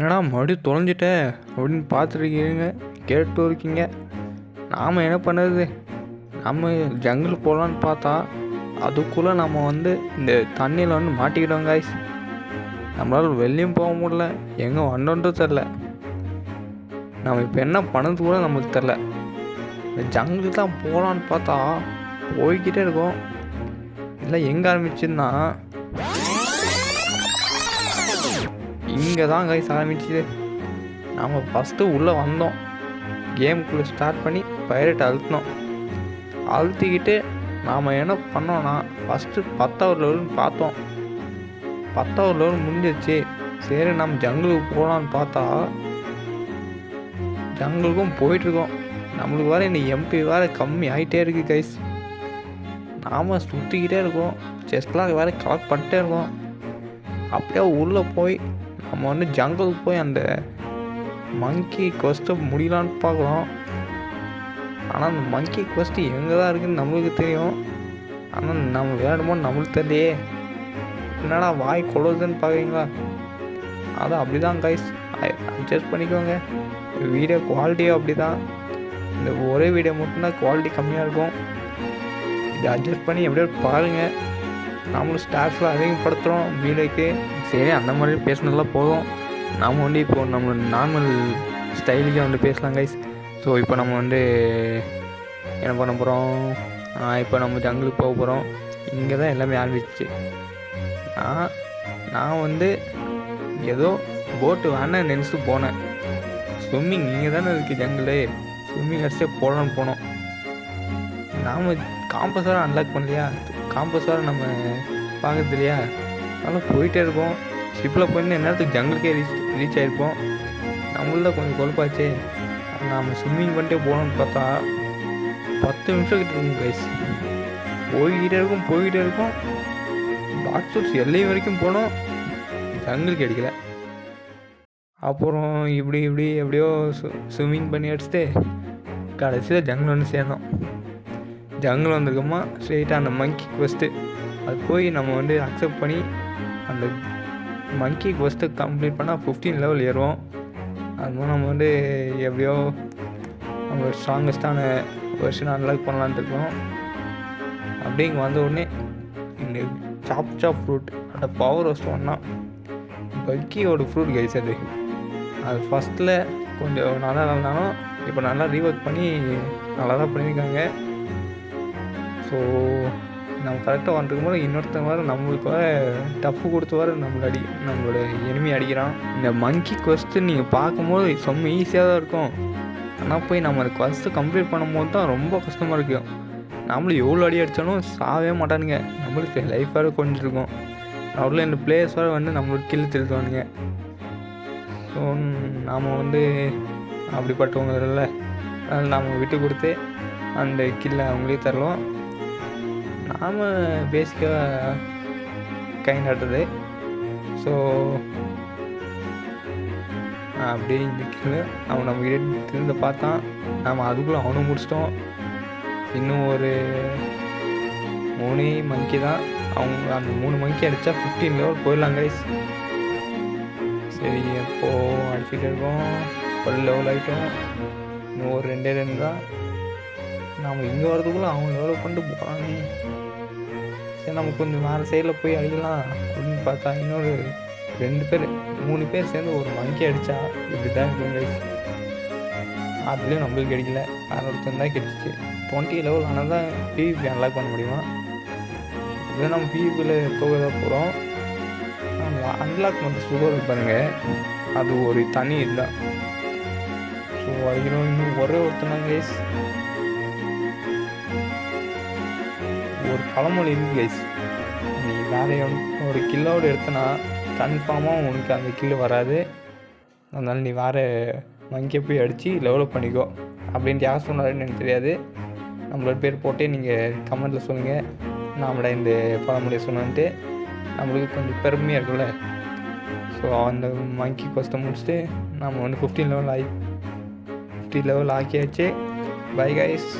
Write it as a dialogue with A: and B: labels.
A: என்னடா மறுபடியும் தொலைஞ்சிட்ட அப்படின்னு பார்த்துருக்கீங்க, கேட்டு இருக்கீங்க. நாம் என்ன பண்ணுறது, நம்ம ஜங்கிள் போகலான்னு பார்த்தா அதுக்குள்ளே நம்ம இந்த தண்ணியில் மாட்டிக்கிட்டோம் காய்ஸ். நம்மளால் வெளியும் போக முடியல, எங்கே வந்தோன்றது தெரில. நம்ம இப்போ என்ன பண்ணது கூட நம்மளுக்கு தெரில. இந்த ஜங்கிள் தான் போகலான்னு பார்த்தா போய்கிட்டே இருக்கோம். இல்லை எங்கே ஆரம்பிச்சுன்னா இங்கே தான் கைஸ் ஆரம்பிச்சுது. நம்ம ஃபஸ்ட்டு உள்ளே வந்தோம், கேமுக்குள்ளே ஸ்டார்ட் பண்ணி பைரட் அழுத்திக்கிட்டு நாம் என்ன பண்ணோன்னா ஃபஸ்ட்டு 10வது லெவல்னு பார்த்தோம். 10வது லெவல் முடிஞ்சிச்சு. சரி நம்ம ஜங்கிளுக்கு போகலான்னு பார்த்தா ஜங்கிளுக்கும் போயிட்டுருக்கோம். நம்மளுக்கு வேறு இந்த எம்பி வேறு கம்மி ஆகிட்டே இருக்குது கைஸ். நாம் சுற்றிக்கிட்டே இருக்கோம், செஸ்ட்லாம் வேறு கலெக்ட் பண்ணிட்டே இருக்கோம். அப்படியே உள்ளே போய் நம்ம ஜங்கிளுக்கு போய் அந்த மங்கி கொஸ்ட்டை முடியலான்னு பார்க்குறோம். ஆனால் அந்த மங்கி கொஸ்ட்டு எங்கே தான் இருக்குதுன்னு நம்மளுக்கு தெரியும். ஆனால் நம்ம விளையாடுமோன்னு நம்மளுக்கு தெரியலையே. என்னடா வாய் கொள்ளுதுன்னு பார்க்குறீங்களா? அது அப்படி தான் கைஸ், அட்ஜஸ்ட் பண்ணிக்கோங்க. வீடியோ குவாலிட்டியும் அப்படி தான். இந்த ஒரே வீடியோ மட்டும்தான் குவாலிட்டி கம்மியாக இருக்கும். இதை அட்ஜஸ்ட் பண்ணி எப்படியோ பாருங்கள். நம்மளும் ஸ்டார்ஸில் அதிகப்படுத்துகிறோம் வீடியோக்கு. சரி, அந்த மாதிரி பேசினதெல்லாம் போதும். நாம் இப்போ நம்ம நார்மல் ஸ்டைலுக்கே பேசலாம் கைஸ். ஸோ இப்போ நம்ம என்ன பண்ண போகிறோம், இப்போ நம்ம ஜங்கிளுக்கு போக போகிறோம். இங்கே தான் எல்லாமே ஆரம்பிச்சிச்சு. நான் ஏதோ போட்டு வேணால் நினச்சிட்டு போனேன். ஸ்விம்மிங் இங்கே தானே இருக்குது ஜங்கிளே, ஸ்விம்மிங் அடிச்சே போகலான்னு போனோம். நாம் காம்பஸ் வேறு அன்லாக் பண்ணலையா, காம்பஸ் வேறு நம்ம பார்க்குறது இல்லையா, அதனால் போயிட்டே இருக்கோம். ஷிப்பில் போயிட்டு நேரத்துக்கு ஜங்கிளுக்கே ரீச் ஆகிருப்போம். நம்மள்தான் கொஞ்சம் கொழுப்பாச்சு. நாம் ஸ்விம்மிங் பண்ணிட்டே போகணுன்னு பார்த்தா 10 நிமிஷம் கிட்ட இருக்கும் கைஸ். போய்கிட்டே இருக்கும். பாக்ஸ் சூட்ஸ் எல்லை வரைக்கும் போனோம், ஜங்கிளுக்கு அடிக்கலை. அப்புறம் இப்படி எப்படியோ ஸ்விம்மிங் பண்ணி அடிச்சுட்டு கடைசியில் ஜங்கிள் சேர்ந்தோம். ஜங்கிள் வந்திருக்கோமா ஸ்ட்ரெயிட்டாக அந்த மங்கி கொஸ்ட்டு அது போய் நம்ம அக்செப்ட் பண்ணி அந்த மங்கி கொஸ்ட்டை கம்ப்ளீட் பண்ணால் 15 லெவல் ஏறுவோம். அதுமாதிரி நம்ம எப்படியோ நம்ம ஸ்ட்ராங்கஸ்டான வெர்ஷன் அன்லாக் பண்ணலான்ட்டு இருக்கோம். அப்படியே இங்கே வந்த உடனே இந்த சாப் ஃப்ரூட் அந்த பவர் ரோஸ்ட் பண்ணால் பக்கியோட ஃப்ரூட் கைஸ். அது ஃபஸ்ட்டில் கொஞ்சம் நல்லா இருந்தாலும் இப்போ நல்லா ரீஒர்க் பண்ணி நல்லா தான் பண்ணியிருக்காங்க. ஸோ நம்ம கரெக்டாக வந்துருக்கும் போது இன்னொருத்தங்க வேறு நம்மளுக்கு டஃப்பு கொடுத்து வேறு நம்மளோட எனிமி அடிக்கிறான். இந்த மங்கி கொஸ்ட்டு நீங்கள் பார்க்கும்போது ரொம்ப ஈஸியாக தான் இருக்கும். ஆனால் போய் நம்ம அந்த கொஸ்ட்டு கம்ப்ளீட் பண்ணும்போது தான் ரொம்ப கஷ்டமாக இருக்கும். நம்மளும் எவ்வளோ அடி அடித்தாலும் சாவே மாட்டானுங்க. நம்மளுக்கு லைஃப் வேறு கொஞ்சம் இருக்கும். அவ்வளோ இந்த பிளேயர்ஸ் வேறு நம்மளுக்கு கில் திருத்துவானுங்க. ஸோ நாம் அப்படிப்பட்டவங்க இல்லை, அதனால் நாம் விட்டு கொடுத்து அந்த கில்லை அவங்களே தரலாம். நாம் பேசிக்காக கை நட்டுறது. ஸோ அப்படியே இந்த கில்லை அவன் நம்மக்கிட்ட திருந்த பார்த்தான். நாம் அதுக்குள்ளே அவனை முடிச்சிட்டோம். இன்னும் ஒரு 3 மங்கி தான். அவங்க அந்த 3 மங்கி அடித்தா 15 லெவல் போயிடலாம் கைஸ். சரி, அப்போது அடிச்சுட்டு இருக்கோம். 12 லெவல் ஆகிட்டோம். இன்னும் ஒரு 2 தான். நாம் இங்கே வரதுக்குள்ளே அவங்க லெவல் பண்ணிட்டு போகிறாங்க. சரி, நம்ம கொஞ்சம் வேறு சைடில் போய் அடிக்கலாம் அப்படின்னு பார்த்தா இன்னொரு 3 பேர் சேர்ந்து ஒரு மங்கி அடித்தா இப்படி தான் இருக்கும் கைஸ். அதுலேயும் நம்மளுக்கு கிடைக்கல, வேறு ஒருத்தன் தான் கிடைச்சிச்சு. 20 லெவல் ஆனால் தான் PVP அன்லாக் பண்ண முடியுமா. இதுவே நம்ம PVPயில் தோகதான் போகிறோம். அன்லாக் பண்ணுற சுகர் பாருங்கள், அது ஒரு தனி இதுதான். ஸோ அதுக்கு இன்னும் ஒரே ஒருத்தனாங்க கைஸ். ஒரு பழமொழி இருக்குது கைஸ், நீ வேலையை ஒரு கில்லோடு எடுத்தனா கன்ஃபார்மாக உனக்கு அந்த கில்லு வராது. அதனால் நீ வேறு மங்கியை போய் அடித்து டெவலப் பண்ணிக்கோ அப்படின்ட்டு யார் சொன்னாருன்னு எனக்கு தெரியாது. நம்மளோட பேர் போட்டே நீங்கள் கமெண்ட்டில் சொல்லுங்கள், நம்மளோட இந்த பழமொழியை சொன்னான்ட்டு நம்மளுக்கு கொஞ்சம் பெருமையாக இருக்குல்ல. ஸோ அந்த மங்கி கொஸ்ட்டை முடிச்சுட்டு நம்ம 15 லெவல் ஆகியாச்சு. Bye guys.